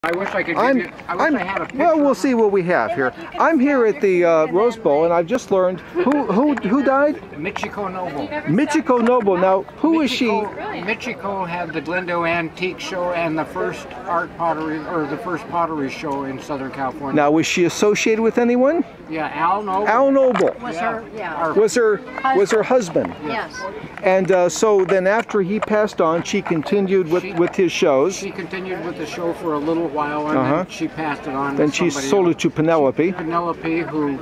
I wish I could give you, I wish I had a picture. Well, we'll see what we have here. I'm here at the Rose Bowl, and I've just learned who died? Michiko Noble. Michiko Noble. Now, who is she? Michiko had the Glendale Antique Show and the first art pottery, or the first pottery show in Southern California. Now, was she associated with anyone? Yeah, Al Noble. Al Noble Was her, yeah. was her husband. Yes. And so then after he passed on, she continued with his shows. She continued with the show for a little while, and then she passed it on. Then she sold it to Penelope. Penelope, who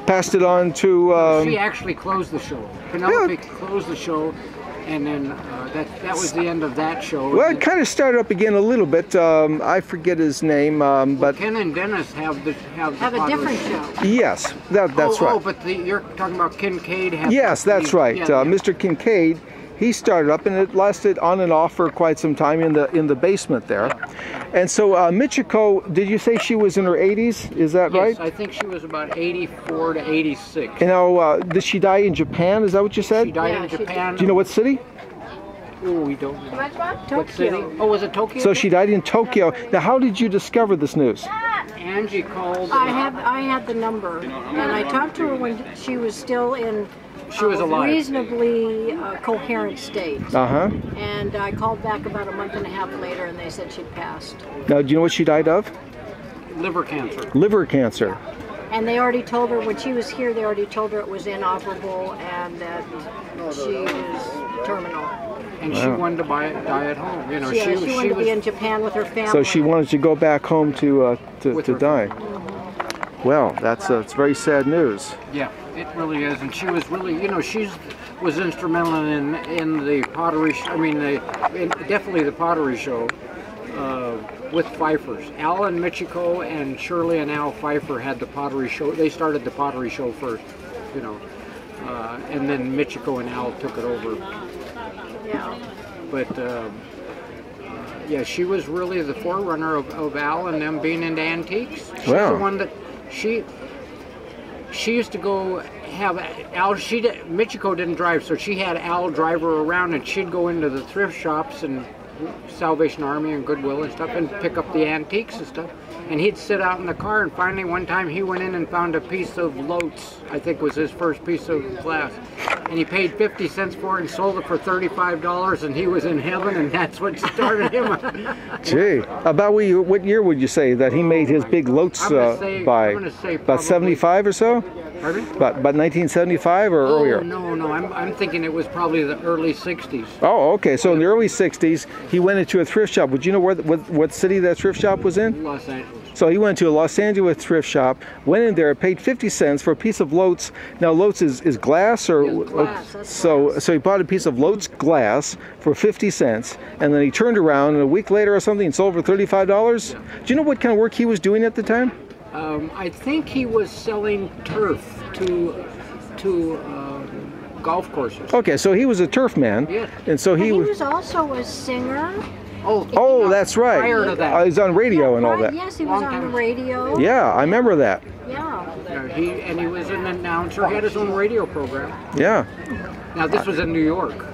passed it on to. She actually closed the show. Penelope closed the show, and then that was the end of that show. Well, it kind of started up again a little bit. I forget his name, but Ken and Dennis have a different show. Yes, that's right. Oh, but you're talking about Kincaid. Yes, that's right. Yeah. Mr. Kincaid, he started up, and it lasted on and off for quite some time in the basement there. And so Michiko, did you say she was in her 80s? Is that right? Yes, I think she was about 84 to 86. You know, did she die in Japan? Is that what you said? She died in Japan. Do you know what city? Oh, we don't know. Tokyo. What city? Oh, was it Tokyo? So she died in Tokyo. Now, how did you discover this news? Angie called. I had the number, and I talked to her when she was still in She was alive. reasonably coherent state. Uh-huh. And I called back about a month and a half later, and they said she'd passed. Now, do you know what she died of? Liver cancer. Liver cancer. And they already told her, when she was here, they already told her it was inoperable and that she was terminal. And she wanted to die at home. You know, Yeah, she wanted to be in Japan with her family. So she wanted to go back home to die. Well, that's very sad news. Yeah, it really is. And she was really, you know, was instrumental in the pottery. Definitely the pottery show with Pfeiffer's. Al and Michiko and Shirley and Al Pfeiffer had the pottery show. They started the pottery show first, you know, and then Michiko and Al took it over. Yeah. But yeah, she was really the forerunner of Al and them being into antiques. She's the one that she used to go have Al. Michiko didn't drive, so she had Al drive her around, and she'd go into the thrift shops and Salvation Army and Goodwill and stuff and pick up the antiques and stuff. And he'd sit out in the car, and finally one time he went in and found a piece of Lotz. I think was his first piece of glass. And he paid 50 cents for it and sold it for $35, and he was in heaven, and that's what started him. Gee, about what year would you say that he made his big Lotz by? I'm gonna say about 75 or so? Pardon? About 1975 or earlier? No, I'm thinking it was probably the early 60s. Oh, okay. So in the early 60s, he went into a thrift shop. Would you know what city that thrift shop was in? Los Angeles. So he went to a Los Angeles thrift shop, went in there, paid 50 cents for a piece of Lotz. Now Lotz is glass, or glass, so he bought a piece of Lotz glass for 50 cents, and then he turned around and a week later or something and sold for $35. Yeah. Do you know what kind of work he was doing at the time? I think he was selling turf to golf courses. Okay, so he was a turf man. Yes. And so he was also a singer. Oh, that's right. Prior to that. He's on radio and all that. Yes, he was on the radio. Yeah, I remember that. Yeah. He was an announcer. He had his own radio program. Yeah. Now this was in New York.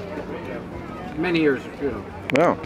Many years ago. Well.